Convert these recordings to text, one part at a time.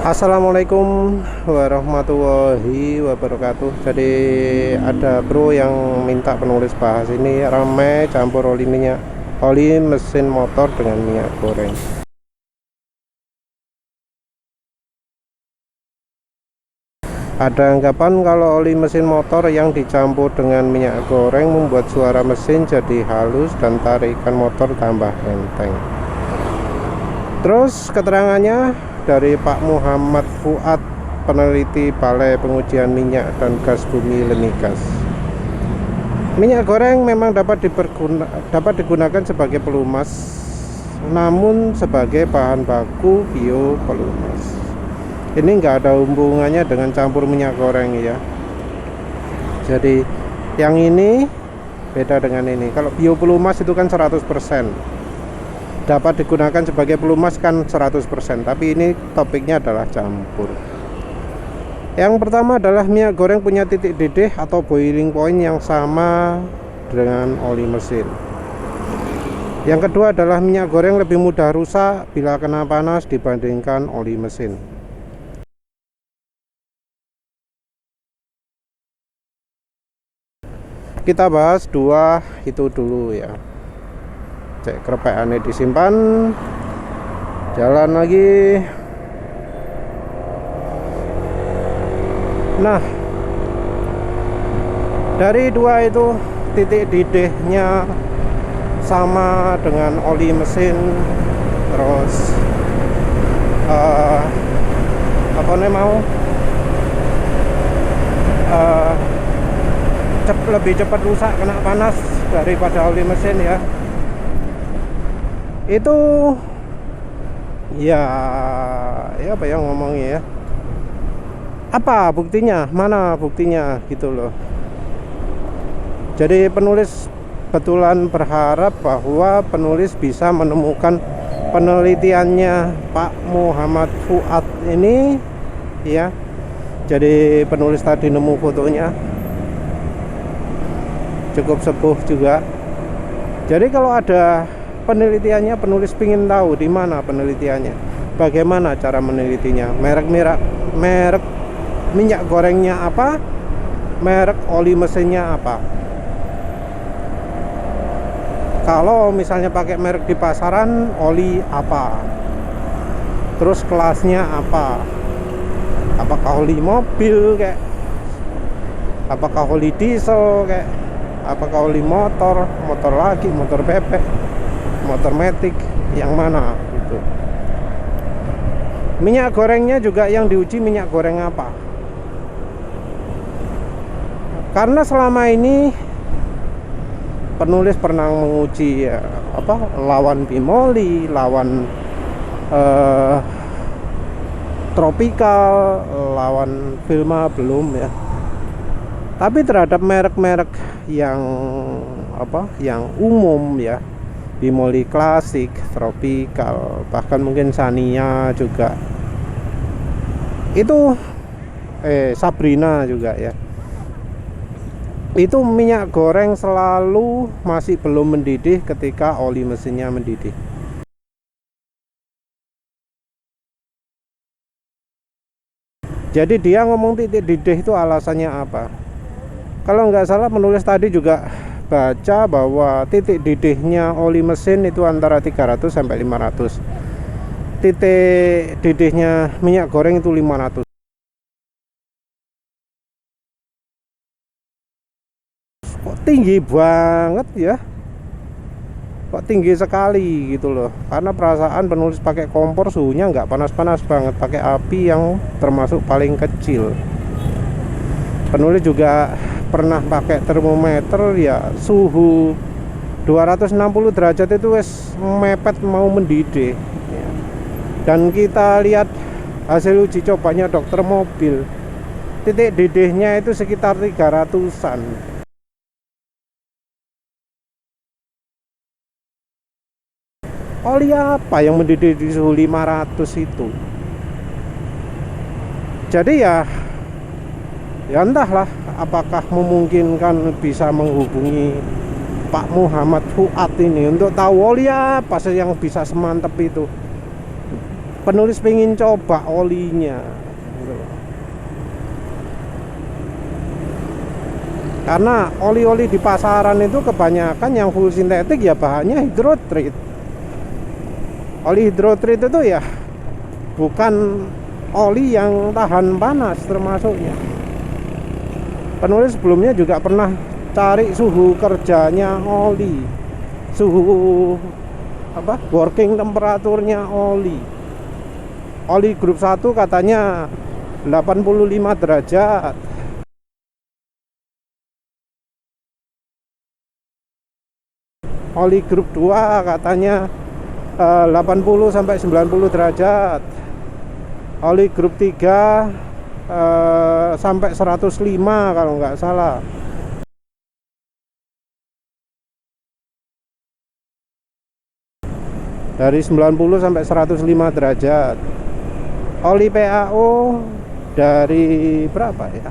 Assalamualaikum warahmatullahi wabarakatuh. Jadi ada bro yang minta penulis bahas ini ramai campur oli mesin motor dengan minyak goreng. Ada anggapan kalau oli mesin motor yang dicampur dengan minyak goreng membuat suara mesin jadi halus dan tarikan motor tambah enteng. Terus keterangannya dari Pak Muhammad Fuad, peneliti Balai Pengujian Minyak dan Gas Bumi Lenigas. Minyak goreng memang dapat digunakan sebagai pelumas, namun sebagai bahan baku biopelumas. Ini enggak ada hubungannya dengan campur minyak goreng ya. Jadi yang ini beda dengan ini. Kalau biopelumas itu kan 100%. Dapat digunakan sebagai pelumas kan 100%, tapi ini topiknya adalah campur. Yang pertama adalah minyak goreng punya titik didih atau boiling point yang sama dengan oli mesin. Yang kedua adalah minyak goreng lebih mudah rusak bila kena panas dibandingkan oli mesin. Kita bahas dua itu dulu ya. Cek kerepekannya disimpan, jalan lagi. Nah, dari dua itu titik didihnya sama dengan oli mesin, terus apa nih mau lebih cepat rusak kena panas daripada oli mesin ya. Itu ya apa yang ngomongnya ya, apa buktinya, mana buktinya gitu loh. Jadi penulis betulan berharap bahwa penulis bisa menemukan penelitiannya Pak Muhammad Fuad ini ya. Jadi penulis tadi nemu fotonya, cukup sepuh juga. Jadi kalau ada penelitiannya, penulis pingin tahu di mana penelitiannya, bagaimana cara menelitinya, merek minyak gorengnya apa, merek oli mesinnya apa. Kalau misalnya pakai merek di pasaran, oli apa, terus kelasnya apa, apakah oli mobil kayak, apakah oli diesel kayak, apakah oli motor lagi, motor bebek, motor matic, yang mana gitu. Minyak gorengnya juga yang diuji minyak goreng apa. Karena selama ini penulis pernah menguji ya, lawan Bimoli, lawan Tropical, lawan Vilma belum ya. Tapi terhadap merek-merek yang yang umum ya, Bimoli klasik, Tropical, bahkan mungkin Xania juga, itu Sabrina juga ya, itu minyak goreng selalu masih belum mendidih ketika oli mesinnya mendidih. Jadi dia ngomong titik didih itu alasannya apa? Kalau nggak salah penulis tadi juga baca bahwa titik didihnya oli mesin itu antara 300 sampai 500. Titik didihnya minyak goreng itu 500. Kok tinggi banget ya? Kok tinggi sekali gitu loh. Karena perasaan penulis pakai kompor suhunya nggak panas-panas banget, pakai api yang termasuk paling kecil. Penulis juga pernah pakai termometer ya, suhu 260 derajat itu wes mepet mau mendidih ya. Dan kita lihat hasil uji cobanya dokter mobil, titik didihnya itu sekitar 300-an. Oli apa yang mendidih di suhu 500 itu? Jadi ya entahlah, apakah memungkinkan bisa menghubungi Pak Muhammad Fuad ini untuk tahu oli apa sih yang bisa semantep itu. penulis pengen coba olinya gitu. Karena oli-oli di pasaran itu kebanyakan yang full sintetik ya bahannya hidrotreat. Oli hidrotreat itu ya bukan oli yang tahan panas termasuknya. Penulis sebelumnya juga pernah cari suhu kerjanya oli, suhu working temperaturnya oli. Oli grup 1 katanya 85 derajat. Oli grup 2 katanya 80 sampai 90 derajat. Oli grup 3 sampai 105 kalau nggak salah. Dari 90 sampai 105 derajat. Oli PAO dari berapa ya?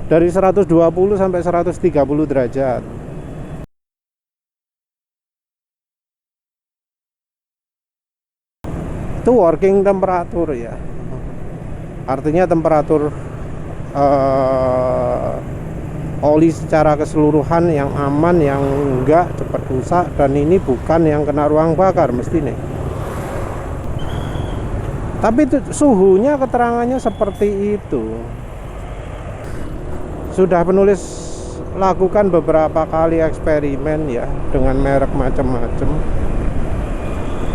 Dari 120 sampai 130 derajat. Itu working temperatur ya, artinya temperatur oli secara keseluruhan yang aman, yang enggak cepat rusak, dan ini bukan yang kena ruang bakar mesti nih. Tapi itu suhunya keterangannya seperti itu. Sudah penulis lakukan beberapa kali eksperimen ya dengan merek macam-macam.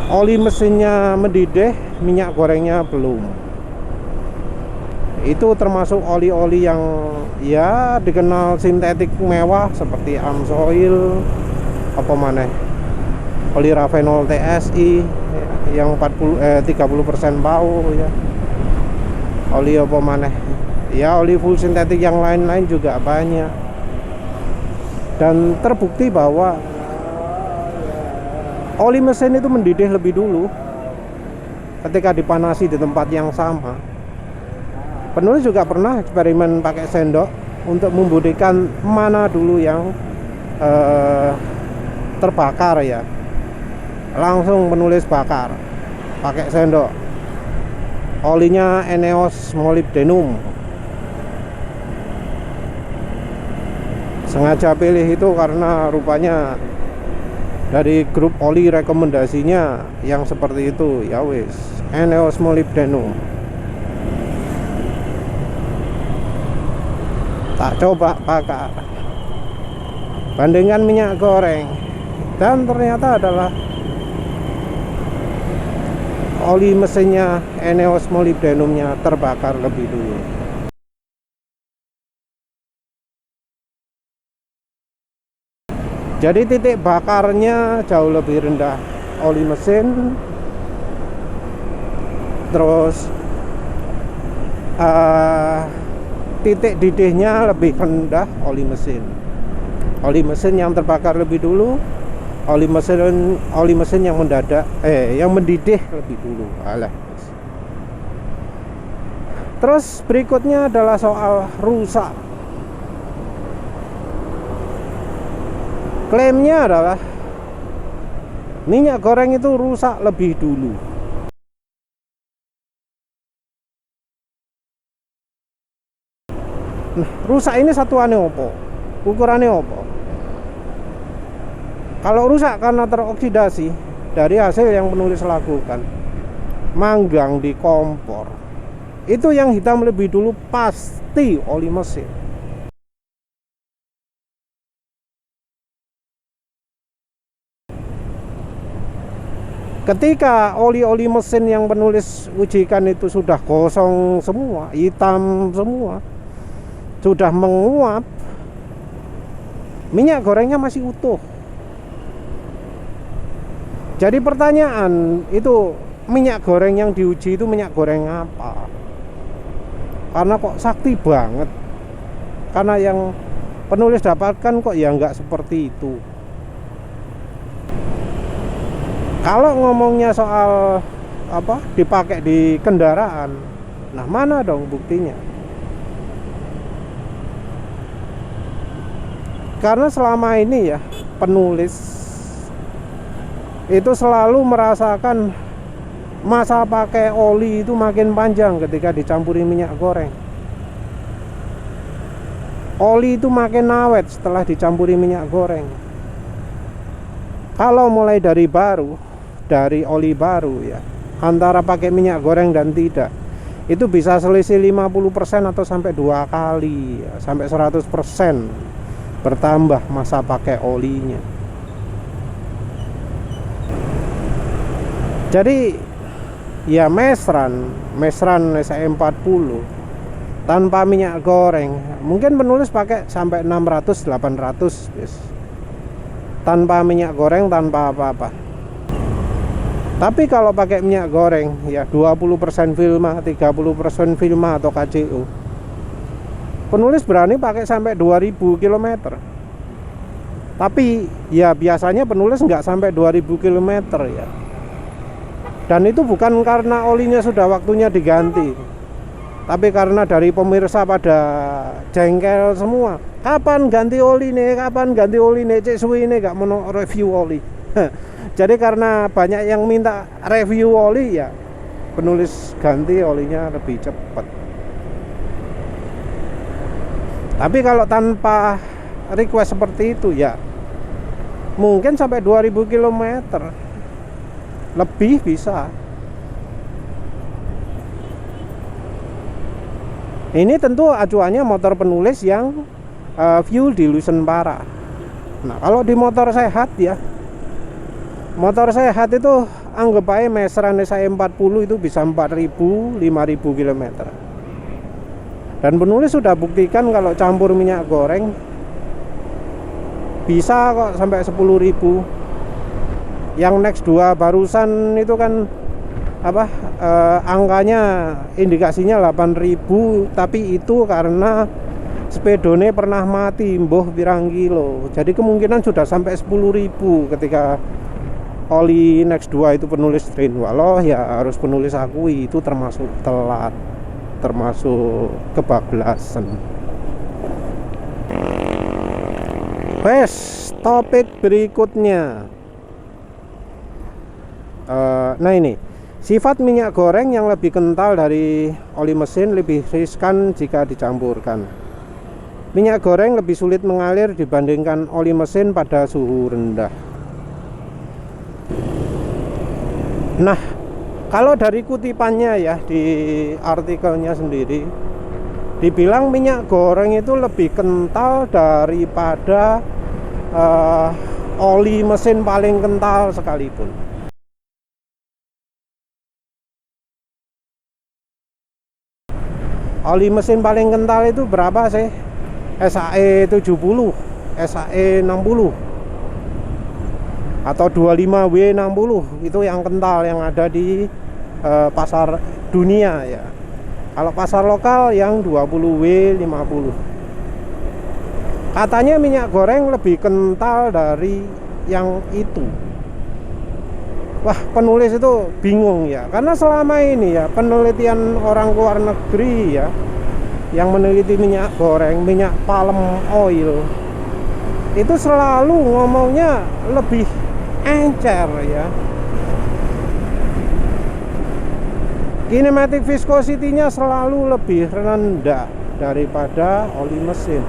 Oli mesinnya mendidih, minyak gorengnya belum. Itu termasuk oli-oli yang ya dikenal sintetik mewah seperti Amsoil, apa mana, oli Ravenol TSI yang 30% bau ya. Oli apa mana? Ya oli full sintetik yang lain-lain juga banyak. Dan terbukti bahwa oli mesin itu mendidih lebih dulu ketika dipanasi di tempat yang sama. Penulis juga pernah eksperimen pakai sendok untuk membuktikan mana dulu yang terbakar ya. Langsung penulis bakar pakai sendok. Olinya Eneos molybdenum. Sengaja pilih itu karena rupanya dari grup oli rekomendasinya yang seperti itu, ya wis, Eneos molybdenum. Tak coba pakai, bandingkan minyak goreng, dan ternyata adalah oli mesinnya Eneos molybdenumnya terbakar lebih dulu. Jadi titik bakarnya jauh lebih rendah oli mesin. Terus titik didihnya lebih rendah oli mesin. Oli mesin yang terbakar lebih dulu, oli mesin yang mendadak yang mendidih lebih dulu. Alah. Terus berikutnya adalah soal rusak. Klaimnya adalah minyak goreng itu rusak lebih dulu. Nah, rusak ini satuannya opo? Ukurannya opo? Kalau rusak karena teroksidasi dari hasil yang penulis lakukan, manggang di kompor, itu yang hitam lebih dulu pasti oli mesin. Ketika oli-oli mesin yang penulis ujikan itu sudah kosong semua, hitam semua, sudah menguap, minyak gorengnya masih utuh. Jadi pertanyaan itu, minyak goreng yang diuji itu minyak goreng apa? Karena kok sakti banget. Karena yang penulis dapatkan kok ya nggak seperti itu. Kalau ngomongnya soal dipakai di kendaraan, nah mana dong buktinya? Karena selama ini ya penulis itu selalu merasakan masa pakai oli itu makin panjang ketika dicampuri minyak goreng. Oli itu makin awet setelah dicampuri minyak goreng. Kalau mulai dari oli baru ya, antara pakai minyak goreng dan tidak, itu bisa selisih 50% atau sampai 2 kali ya, sampai 100% bertambah masa pakai olinya. Jadi ya Mesran SE40 tanpa minyak goreng mungkin penulis pakai sampai 600-800 yes. Tanpa minyak goreng, tanpa apa-apa. Tapi kalau pakai minyak goreng ya 20% Vilma, 30% Vilma atau KCO, penulis berani pakai sampai 2000 km. Tapi ya biasanya penulis nggak sampai 2000 km ya. Dan itu bukan karena olinya sudah waktunya diganti, tapi karena dari pemirsa pada jengkel semua. Kapan ganti oli nih? Kapan ganti oli nih? Cek suwi ini gak mau review oli. Jadi karena banyak yang minta review oli ya, penulis ganti olinya lebih cepat. Tapi kalau tanpa request seperti itu ya mungkin sampai 2000 km lebih bisa. Ini tentu acuannya motor penulis yang fuel dilution parah. Nah kalau di motor sehat ya, motor sehat itu anggap aja Mesran SE40 itu bisa 4000-5000 km. Dan penulis sudah buktikan kalau campur minyak goreng bisa kok sampai 10.000. Yang Next 2 barusan itu kan angkanya indikasinya 8.000, tapi itu karena spedone pernah mati mbuh pirang kilo. Jadi kemungkinan sudah sampai 10.000 ketika oli Next 2 itu penulis train. Walau ya harus penulis akui itu termasuk telat, termasuk kebablasan. Wes, topik berikutnya. Nah ini, sifat minyak goreng yang lebih kental dari oli mesin lebih riskan jika dicampurkan. Minyak goreng lebih sulit mengalir dibandingkan oli mesin pada suhu rendah. Nah, kalau dari kutipannya ya di artikelnya sendiri dibilang minyak goreng itu lebih kental daripada oli mesin paling kental sekalipun. Oli mesin paling kental itu berapa sih? SAE 70, SAE 60 atau 25W60 itu yang kental yang ada di pasar dunia ya. Kalau pasar lokal yang 20W50. Katanya minyak goreng lebih kental dari yang itu. Wah, penulis itu bingung ya, karena selama ini ya penelitian orang luar negeri ya yang meneliti minyak goreng, minyak palm oil itu selalu ngomongnya lebih encer ya. Kinematic viscosity-nya selalu lebih rendah daripada oli mesin.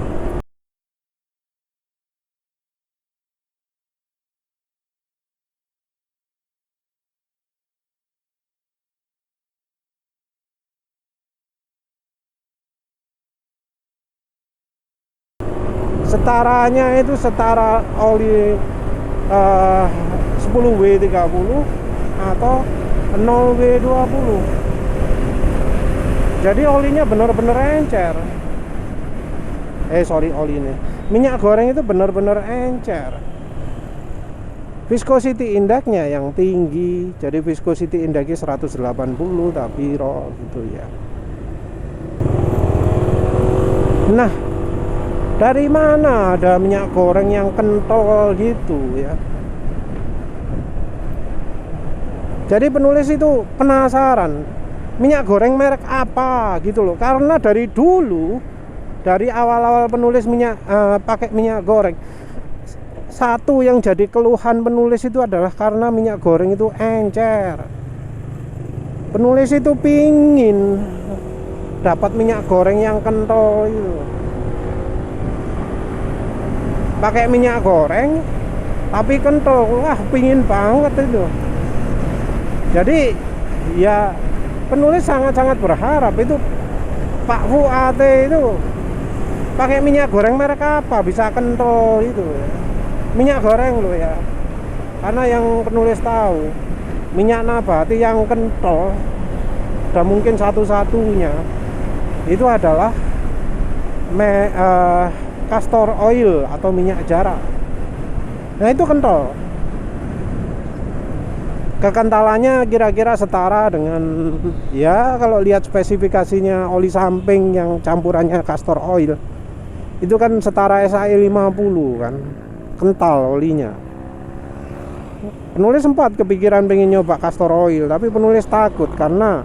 Setaranya itu setara oli 10W30 atau 0W20. Jadi olinya benar-benar encer. Minyak goreng itu benar-benar encer. Viscosity indexnya yang tinggi. Jadi viscosity indexnya 180 tapi raw gitu ya. Nah, dari mana ada minyak goreng yang kental gitu ya? Jadi penulis itu penasaran minyak goreng merek apa gitu loh. Karena dari dulu, dari awal-awal penulis pakai minyak goreng, satu yang jadi keluhan penulis itu adalah karena minyak goreng itu encer. Penulis itu pingin dapat minyak goreng yang kental itu. Pakai minyak goreng tapi kental, wah pingin banget itu. Jadi ya penulis sangat-sangat berharap itu Pak Fuad itu pakai minyak goreng merek apa bisa kental itu. Minyak goreng loh ya. Karena yang penulis tahu minyak nabati yang kental dan mungkin satu-satunya itu adalah castor oil atau minyak jarak. Nah itu kental. Kekentalannya kira-kira setara dengan, ya kalau lihat spesifikasinya oli samping yang campurannya castor oil itu kan setara SAE 50 kan, kental olinya. Penulis sempat kepikiran pengen nyoba castor oil, tapi penulis takut karena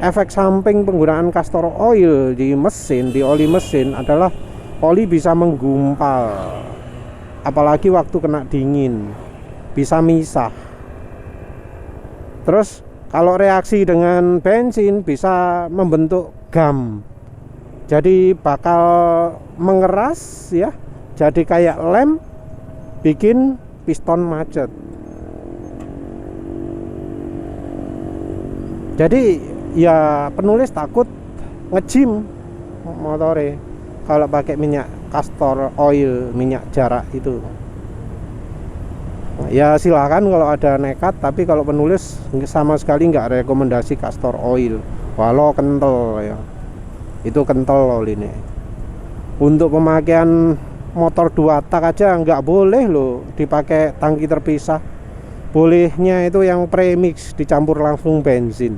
efek samping penggunaan castor oil di mesin, di oli mesin adalah oli bisa menggumpal, apalagi waktu kena dingin bisa misah. Terus kalau reaksi dengan bensin bisa membentuk gam, jadi bakal mengeras ya, jadi kayak lem, bikin piston macet. Jadi ya penulis takut ngejim motore kalau pakai minyak castor oil, minyak jarak itu. Ya silahkan kalau ada nekat, tapi kalau penulis sama sekali nggak rekomendasi castor oil, walau kental ya. Itu kental oli ini. Untuk pemakaian motor 2 tak aja nggak boleh loh dipakai tangki terpisah. Bolehnya itu yang premix dicampur langsung bensin.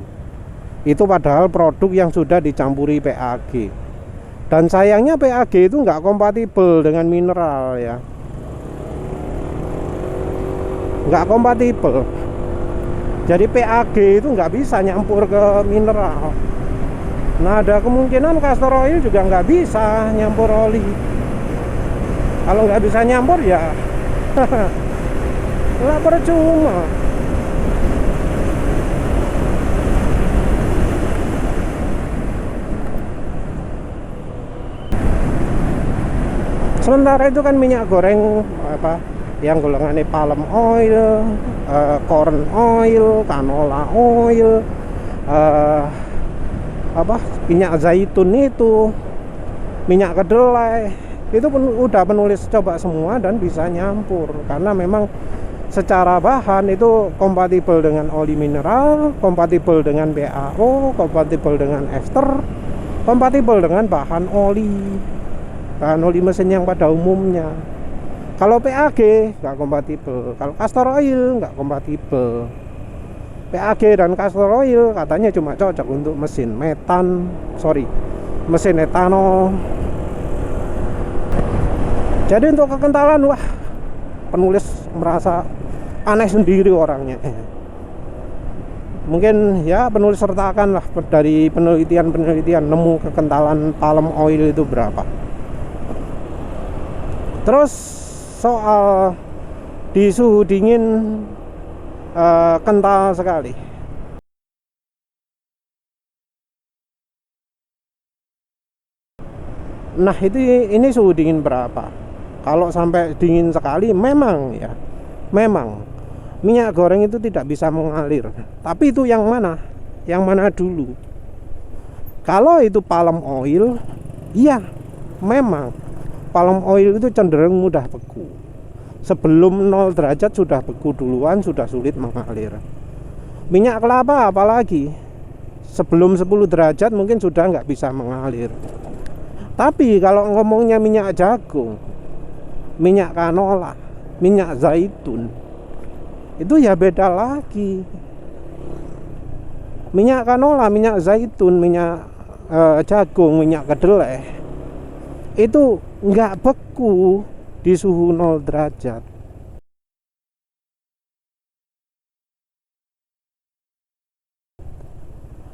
Itu padahal produk yang sudah dicampuri PAG. Dan sayangnya PAG itu nggak kompatibel dengan mineral ya. Nggak kompatibel. Jadi PAG itu nggak bisa nyampur ke mineral. Nah ada kemungkinan castor oil juga nggak bisa nyampur oli. Kalau nggak bisa nyampur ya nggak percuma. Sementara itu kan minyak goreng apa yang golongannya palm oil, corn oil, canola oil, minyak zaitun itu, minyak kedelai itu udah penulis coba semua dan bisa nyampur karena memang secara bahan itu kompatibel dengan oli mineral, kompatibel dengan BAO, kompatibel dengan ester, kompatibel dengan bahan oli mesin yang pada umumnya. Kalau PAG nggak kompatibel, kalau castor oil nggak kompatibel. PAG dan castor oil katanya cuma cocok untuk mesin mesin etanol. Jadi untuk kekentalan, wah, penulis merasa aneh sendiri orangnya. Mungkin ya penulis sertakan lah dari penelitian nemu kekentalan palm oil itu berapa. Terus soal di suhu dingin kental sekali. Nah ini suhu dingin berapa? Kalau sampai dingin sekali memang minyak goreng itu tidak bisa mengalir. Tapi itu yang mana? Yang mana dulu? Kalau itu palm oil, iya memang palm oil itu cenderung mudah beku. Sebelum 0 derajat sudah beku duluan, sudah sulit mengalir. Minyak kelapa apalagi sebelum 10 derajat mungkin sudah nggak bisa mengalir. Tapi kalau ngomongnya minyak jagung, minyak canola, minyak zaitun, itu ya beda lagi. Minyak canola, minyak zaitun, minyak jagung, minyak kedelai itu nggak beku di suhu 0 derajat.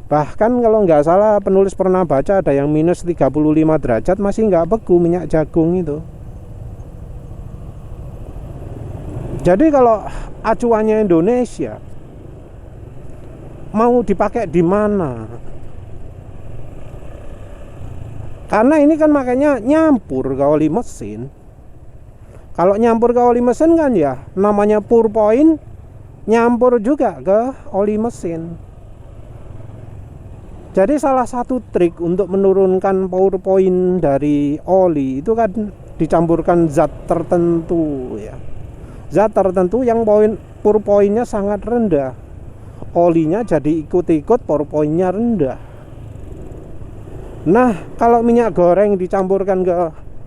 Bahkan kalau nggak salah penulis pernah baca ada yang minus 35 derajat masih nggak beku minyak jagung itu. Jadi kalau acuannya Indonesia mau dipakai di mana. Karena ini kan makanya nyampur ke oli mesin. Kalau nyampur ke oli mesin kan ya namanya pour point, nyampur juga ke oli mesin. Jadi salah satu trik untuk menurunkan pour point dari oli itu kan dicampurkan zat tertentu ya. Zat tertentu yang pour point-nya sangat rendah. Olinya jadi ikut-ikut pour point-nya rendah. Nah, kalau minyak goreng dicampurkan ke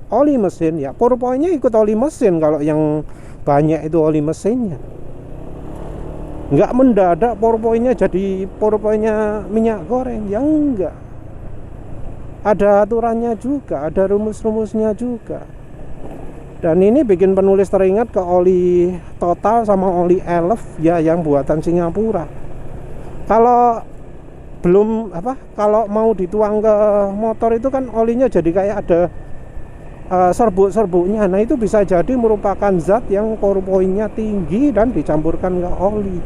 oli mesin ya pour point-nya ikut oli mesin. Kalau yang banyak itu oli mesinnya, nggak mendadak pour point-nya jadi pour point-nya minyak goreng, ya enggak. Ada aturannya juga, ada rumus-rumusnya juga. Dan ini bikin penulis teringat ke oli Total sama oli Elf ya, yang buatan Singapura. Kalau kalau mau dituang ke motor itu kan olinya jadi kayak ada serbuk-serbuknya. Nah itu bisa jadi merupakan zat yang pour point-nya tinggi dan dicampurkan ke oli.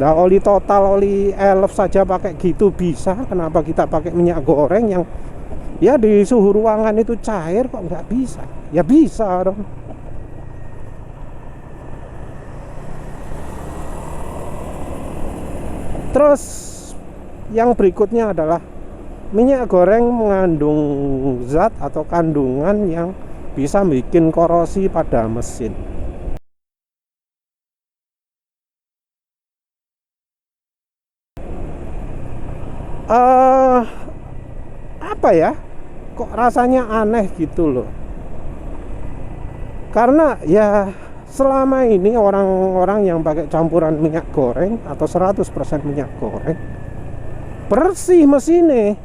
Nah oli Total, oli Elf saja pakai gitu bisa, kenapa kita pakai minyak goreng yang ya di suhu ruangan itu cair kok nggak bisa? Ya bisa dong. Terus yang berikutnya adalah minyak goreng mengandung zat atau kandungan yang bisa bikin korosi pada mesin. Apa ya? Kok rasanya aneh gitu loh. Karena ya selama ini orang-orang yang pakai campuran minyak goreng atau 100% minyak goreng bersih mesinnya,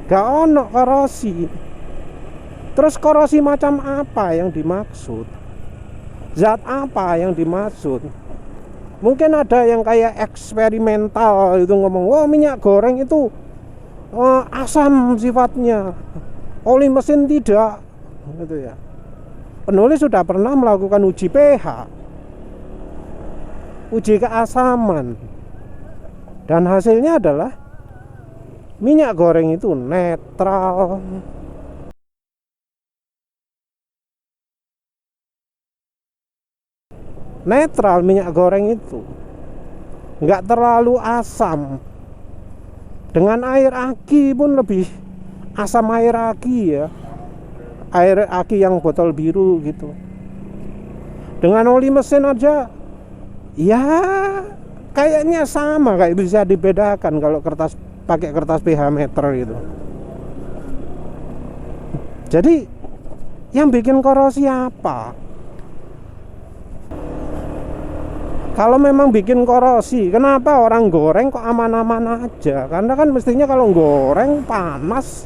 gak ono korosi. Terus korosi macam apa yang dimaksud? Zat apa yang dimaksud? Mungkin ada yang kayak eksperimental itu ngomong, wah minyak goreng itu asam sifatnya, oli mesin tidak, gitu ya. Penulis sudah pernah melakukan uji pH, uji keasaman, dan hasilnya adalah minyak goreng itu netral. Netral minyak goreng itu nggak terlalu asam. Dengan air aki pun lebih asam air aki ya, air aki yang botol biru gitu. Dengan oli mesin aja ya kayaknya sama, kayak bisa dibedakan kalau pakai kertas pH meter gitu. Jadi yang bikin korosi apa? Kalau memang bikin korosi, kenapa orang goreng kok aman-aman aja? Karena kan mestinya kalau goreng panas,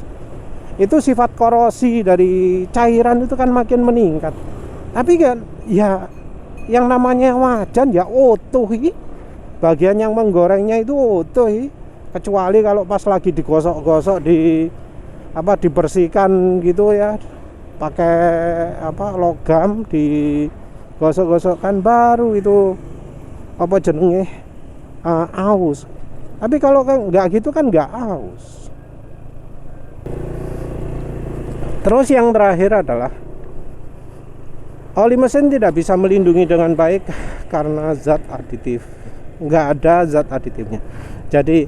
itu sifat korosi dari cairan itu kan makin meningkat. Tapi kan ya yang namanya wajan ya utuh, bagian yang menggorengnya itu utuh, kecuali kalau pas lagi digosok-gosok, dibersihkan gitu ya, pakai logam, digosok-gosokkan, baru itu aus. Tapi kalau kan nggak gitu kan nggak aus. Terus yang terakhir adalah oli mesin tidak bisa melindungi dengan baik karena zat aditif. Nggak ada zat aditifnya. Jadi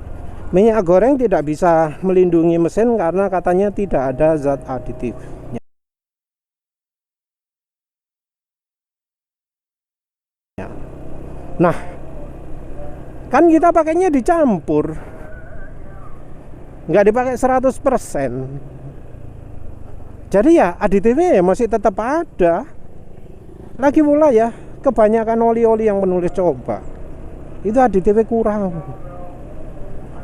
minyak goreng tidak bisa melindungi mesin karena katanya tidak ada zat aditifnya. Nah, kan kita pakainya dicampur, nggak dipakai 100%. Jadi ya aditifnya ya masih tetap ada. Lagi pula ya, kebanyakan oli-oli yang penulis coba itu aditifnya kurang.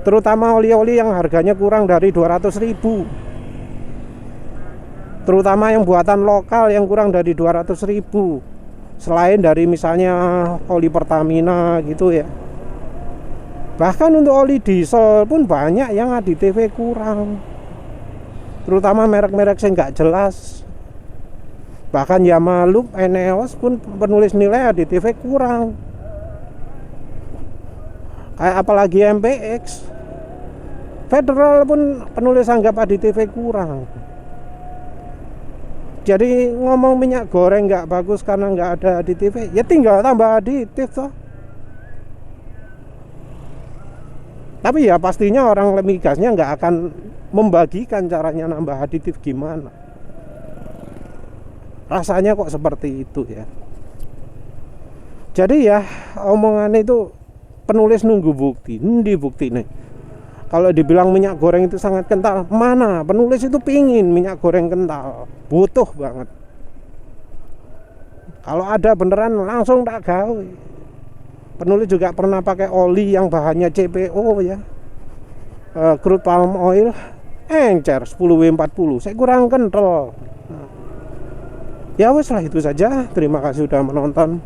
Terutama oli-oli yang harganya kurang dari 200.000. Terutama yang buatan lokal yang kurang dari 200.000. Selain dari misalnya oli Pertamina gitu ya. Bahkan untuk oli diesel pun banyak yang aditifnya kurang. Terutama merek-merek yang nggak jelas. Bahkan Yamaha, Eneos pun penulis nilai aditifnya kurang. Kayak apalagi MPX. Federal pun penulis anggap aditif kurang. Jadi ngomong minyak goreng nggak bagus karena nggak ada aditif, ya tinggal tambah aditif toh. Tapi ya pastinya orang migasnya nggak akan membagikan caranya nambah aditif gimana. Rasanya kok seperti itu ya. Jadi ya omongan itu penulis nunggu bukti. Ini bukti nih. Kalau dibilang minyak goreng itu sangat kental, mana? Penulis itu pingin minyak goreng kental, butuh banget. Kalau ada beneran langsung tak gawe. Penulis juga pernah pakai oli yang bahannya CPO ya, crude palm oil, encer 10W40, saya kurang kental. Ya wes lah, itu saja. Terima kasih sudah menonton.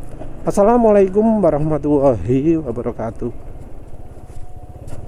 Assalamualaikum warahmatullahi wabarakatuh.